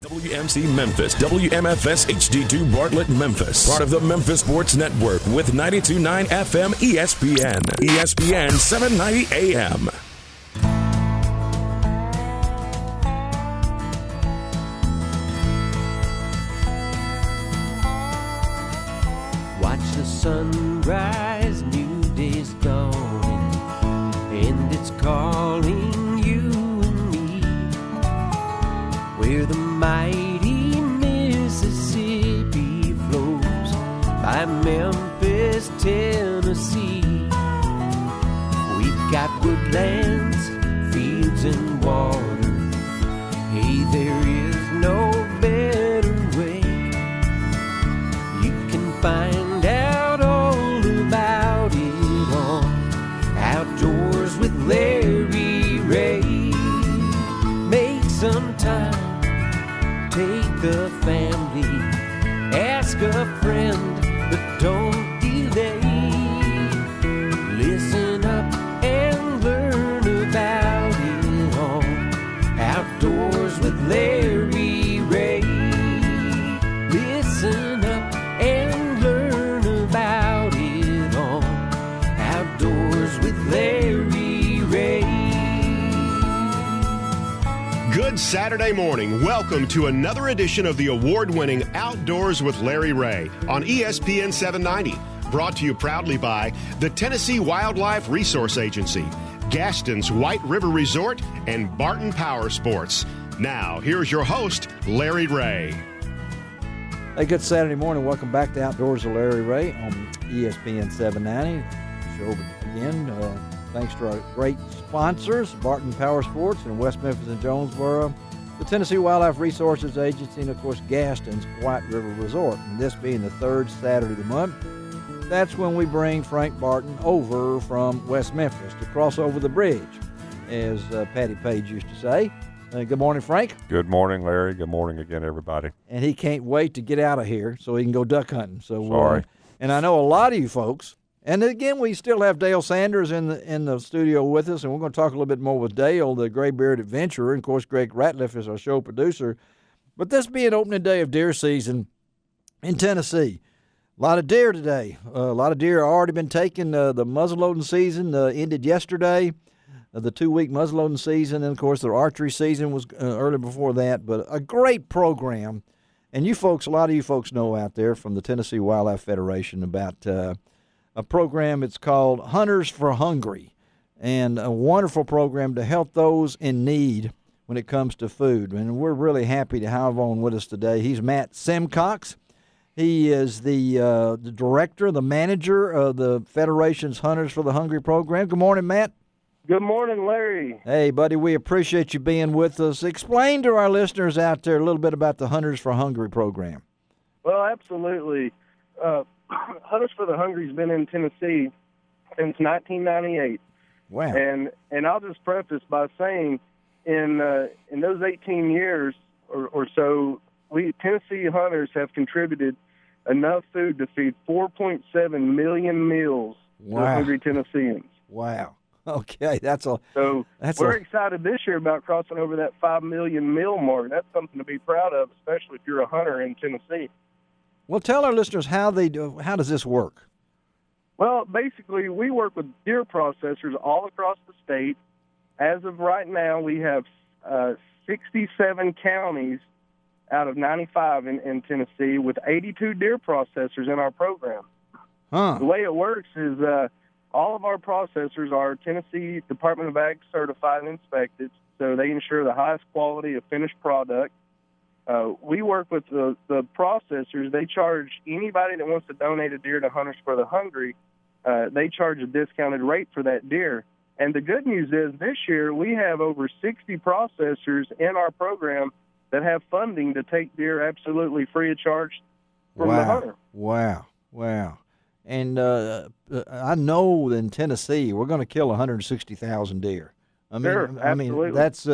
WMC Memphis, WMFS HD2 Bartlett, Memphis. Part of the Memphis Sports Network with 92.9 FM ESPN. ESPN 790 AM. Watch the sunrise, new day's dawning, and it's calling you and me. Where the mighty Mississippi flows by Memphis, Tennessee. We've got woodlands, fields, and water. Hey, there is no better way. You can find out all about it on Outdoors with Larry Ray. Make some time. Take the family, ask a friend, but don't delay. Listen up and learn about it all. Outdoors with Larry Ray. Listen up and learn about it all. Outdoors with Larry Ray. Good Saturday morning. Welcome to another edition of the award-winning Outdoors with Larry Ray on ESPN 790. Brought to you proudly by the Tennessee Wildlife Resource Agency, Gaston's White River Resort, and Barton Power Sports. Now, here's your host, Larry Ray. Hey, good Saturday morning. Welcome back to Outdoors with Larry Ray on ESPN 790. Show again. Thanks to our great sponsors, Barton Power Sports in West Memphis and Jonesboro, the Tennessee Wildlife Resources Agency, and, of course, Gaston's White River Resort. And this being the third Saturday of the month, that's when we bring Frank Barton over from West Memphis to cross over the bridge, as Patty Page used to say. Good morning, Frank. Good morning, Larry. Good morning again, everybody. And he can't wait to get out of here so he can go duck hunting. So, sorry. And I know a lot of you folks. And again, we still have Dale Sanders in the studio with us, and we're going to talk a little bit more with Dale, the gray-bearded adventurer, and, of course, Greg Ratliff is our show producer. But this being opening day of deer season in Tennessee, a lot of deer today. A lot of deer have already been taken. The muzzleloading season ended yesterday, the 2-week muzzleloading season, and, of course, the archery season was early before that. But a great program, and you folks, a lot of you folks know out there from the Tennessee Wildlife Federation about a program. It's called Hunters for Hungry, and a wonderful program to help those in need when it comes to food. And we're really happy to have on with us today. He's Matt Simcox. He is the director, the manager of the Federation's Hunters for the Hungry program. Good morning, Matt. Good morning, Larry. Hey, buddy, we appreciate you being with us. Explain to our listeners out there a little bit about the Hunters for Hungry program. Well, absolutely. Hunters for the Hungry has been in Tennessee since 1998. Wow. And I'll just preface by saying in those 18 years or so, we Tennessee hunters have contributed enough food to feed 4.7 million meals to hungry Tennesseans. Wow. Okay, we're excited this year about crossing over that 5 million meal mark. That's something to be proud of, especially if you're a hunter in Tennessee. Well, tell our listeners how does this work? Well, basically, we work with deer processors all across the state. As of right now, we have 67 counties out of 95 in Tennessee with 82 deer processors in our program. Huh. The way it works is all of our processors are Tennessee Department of Ag certified and inspected, so they ensure the highest quality of finished product. We work with the processors. They charge anybody that wants to donate a deer to Hunters for the Hungry, they charge a discounted rate for that deer. And the good news is this year we have over 60 processors in our program that have funding to take deer absolutely free of charge from the hunter. Wow. And I know in Tennessee we're going to kill 160,000 deer. Absolutely. I mean that's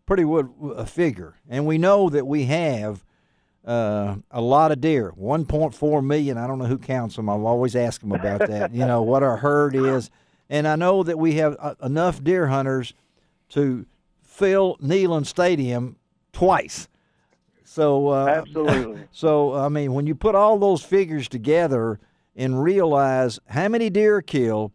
pretty good a figure. And we know that we have a lot of deer, 1.4 million. I don't know who counts them. I've always asked them about that, what our herd is. And I know that we have enough deer hunters to fill Neyland Stadium twice. So Absolutely. So I mean, when you put all those figures together and realize how many deer are killed,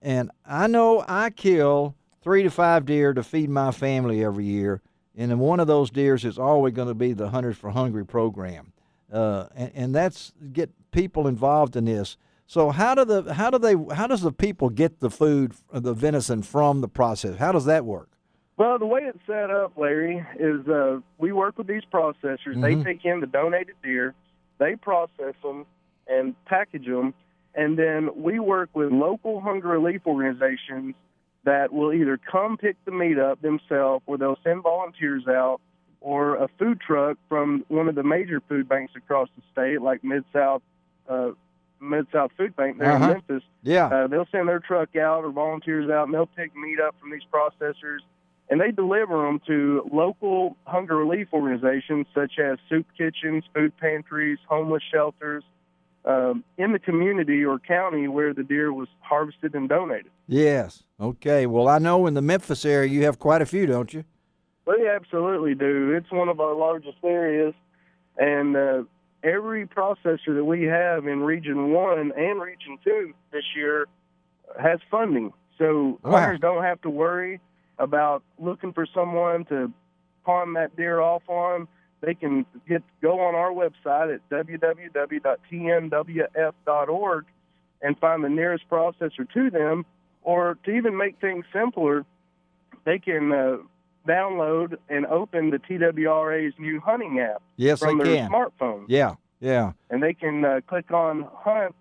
and I know I kill 3 to 5 deer to feed my family every year, and then one of those deers is always going to be the Hunters for Hungry program, and that's get people involved in this. So how does the people get the food, the venison from the process? How does that work? Well, the way it's set up, Larry, is we work with these processors. They take in the donated deer, they process them and package them, and then we work with local hunger relief organizations that will either come pick the meat up themselves, or they'll send volunteers out, or a food truck from one of the major food banks across the state, like Mid-South Food Bank there in Memphis. Yeah. They'll send their truck out or volunteers out, and they'll pick meat up from these processors, and they deliver them to local hunger relief organizations such as soup kitchens, food pantries, homeless shelters, in the community or county where the deer was harvested and donated. Yes. Okay. Well, I know in the Memphis area you have quite a few, don't you? We absolutely do. It's one of our largest areas, and every processor that we have in Region 1 and Region 2 this year has funding. So hunters don't have to worry about looking for someone to pawn that deer off on. They can go on our website at www.tnwf.org and find the nearest processor to them, or to even make things simpler, they can download and open the TWRA's new hunting app from their smartphone. Yeah. And they can click on Hunt,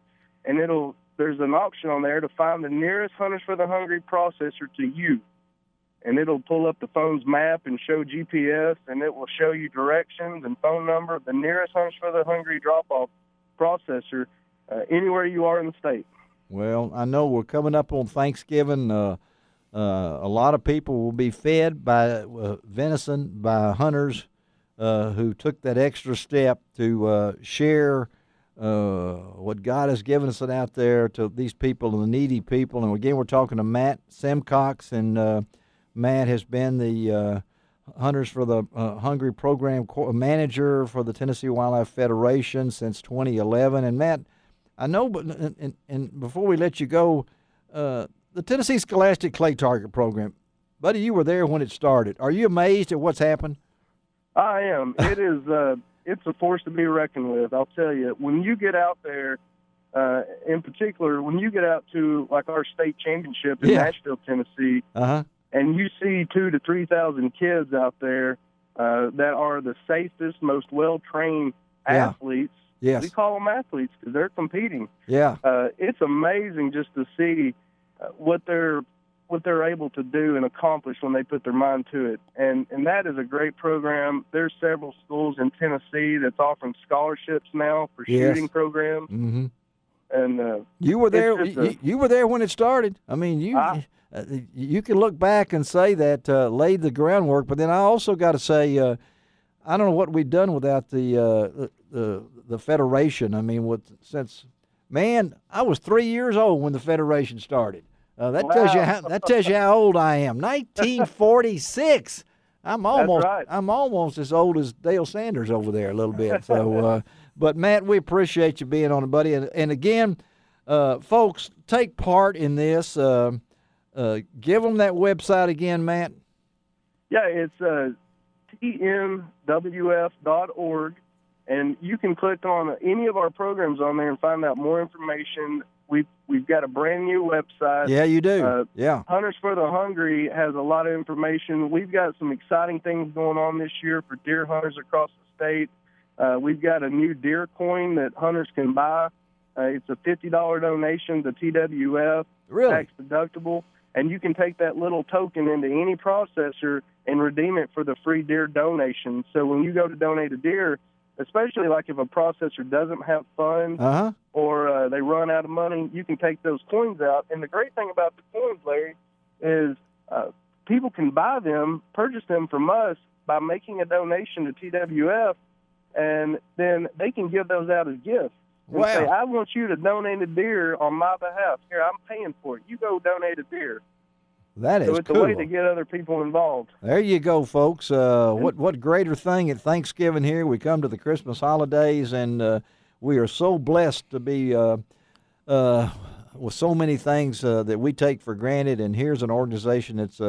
and there's an option on there to find the nearest Hunters for the Hungry processor to you. And it'll pull up the phone's map and show GPS, and it will show you directions and phone number of the nearest Hunters for the Hungry drop-off processor anywhere you are in the state. Well, I know we're coming up on Thanksgiving. A lot of people will be fed by venison by hunters who took that extra step to share what God has given us out there to these people and the needy people. And again, we're talking to Matt Simcox, and Matt has been the Hunters for the Hungry program manager for the Tennessee Wildlife Federation since 2011. And Matt, I know, but and before we let you go, the Tennessee Scholastic Clay Target Program, buddy, you were there when it started. Are you amazed at what's happened? I am. It is. It's a force to be reckoned with. I'll tell you. When you get out there, in particular, when you get out to like our state championship in Nashville, Tennessee, and you see 2,000 to 3,000 kids out there that are the safest, most well-trained athletes. Yes. We call them athletes because they're competing. Yeah. It's amazing just to see what they're able to do and accomplish when they put their mind to it. And that is a great program. There's several schools in Tennessee that's offering scholarships now for shooting programs. Mm-hmm. And you were there. You were there when it started. I mean, you can look back and say that laid the groundwork. But then I also got to say, I don't know what we've done without the federation. I mean, I was 3 years old when the federation started. That tells you how old I am. 1946. I'm almost as old as Dale Sanders over there a little bit. So, but Matt, we appreciate you being on it, buddy. And again, folks, take part in this. Give them that website again, Matt. Yeah, it's tnwf.org, and you can click on any of our programs on there and find out more information. We've got a brand new website. Yeah, you do. Hunters for the Hungry has a lot of information. We've got some exciting things going on this year for deer hunters across the state. We've got a new deer coin that hunters can buy. It's a $50 donation to TWF, tax deductible, and you can take that little token into any processor and redeem it for the free deer donation. So when you go to donate a deer, especially like if a processor doesn't have funds or they run out of money, you can take those coins out. And the great thing about the coins, Larry, is people can buy them, purchase them from us by making a donation to TWF, and then they can give those out as gifts. And say, I want you to donate a deer on my behalf. Here, I'm paying for it. You go donate a deer. That is So it's cool. a way to get other people involved. There you go, folks. What greater thing at Thanksgiving here? We come to the Christmas holidays, and we are so blessed to be with so many things that we take for granted. And here's an organization that's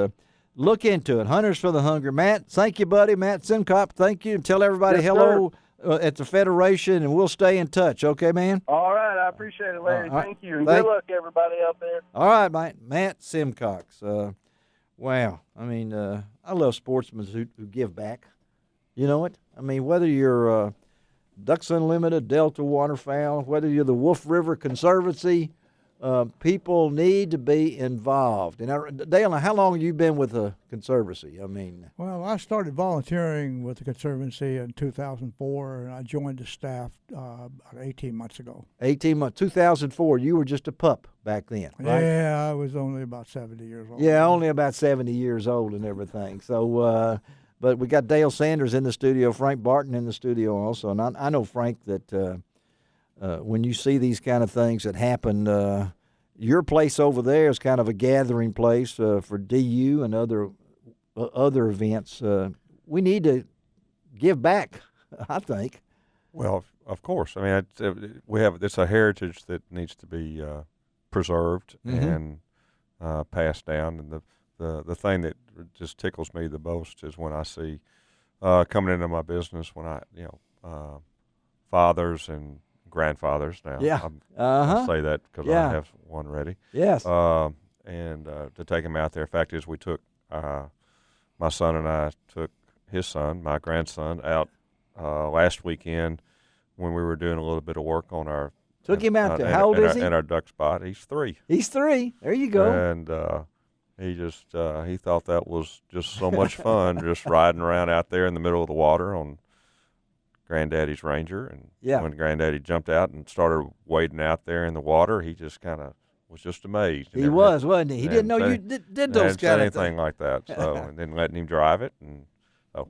look into it. Hunters for the Hungry. Matt, thank you, buddy. Matt Simcox, thank you. And tell everybody Yes, hello at the Federation, and we'll stay in touch. Okay, man? All right, I appreciate it, Larry. All right. Thank you, and Thank- good luck, everybody out there. All right, Matt Simcox. Wow. I mean, I love sportsmen who give back. You know it? I mean, whether you're Ducks Unlimited, Delta Waterfowl, whether you're the Wolf River Conservancy, people need to be involved. And Dale, how long have you been with the Conservancy? I mean, Well, I started volunteering with the Conservancy in 2004, and I joined the staff about 18 months ago. 18 months, 2004. You were just a pup back then, right? Yeah, I was only about 70 years old. Yeah, only about 70 years old and everything. So, but we got Dale Sanders in the studio, Frank Barton in the studio also. And I know, Frank, that when you see these kind of things that happen, your place over there is kind of a gathering place for DU and other events. We need to give back, I think. Well, of course. I mean, it's a heritage that needs to be preserved and passed down. And the thing that just tickles me the most is when I see coming into my business when fathers and grandfathers now. Yeah. I say that because Yeah. I have one ready. Yes. And to take him out there. Fact is, we took my son and I took his son, my grandson, out last weekend when we were doing a little bit of work on our. Took him out there. How old is he? In our duck spot. He's 3. He's 3. There you go. And he just he thought that was just so much fun, just riding around out there in the middle of the water on Granddaddy's Ranger. And when Granddaddy jumped out and started wading out there in the water, he just kind of was just amazed. He was, wasn't he? He didn't know you did those kind of anything things. like that. So and then letting him drive it, and so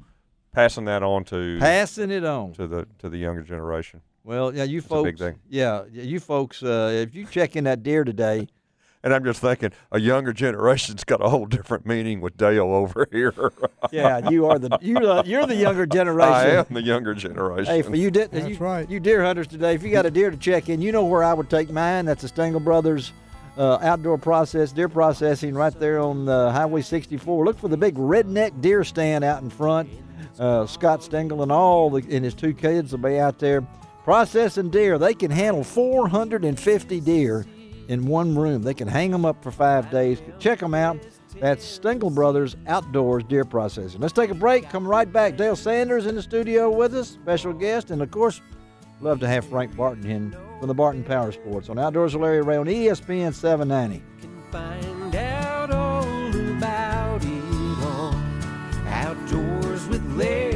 passing that on to the younger generation. Well, yeah, you It's folks. a big thing. Yeah, you folks. If you check in that deer today, And I'm just thinking, a younger generation's got a whole different meaning with Dale over here. yeah, you're the younger generation. I am the younger generation. Hey, for you, That's right. You deer hunters today, if you got a deer to check in, you know where I would take mine. That's the Stengel Brothers outdoor deer processing right there on Highway 64. Look for the big redneck deer stand out in front. Scott Stengel and his 2 kids will be out there processing deer. They can handle 450 deer in one room. They can hang them up for 5 days. Check them out. That's Stengel Brothers Outdoors Deer Processing. Let's take a break. Come right back. Dale Sanders in the studio with us, special guest, and of course, love to have Frank Barton in from the Barton Power Sports on Outdoors with Larry Ray on ESPN 790. Can find out all about it on Outdoors with Larry.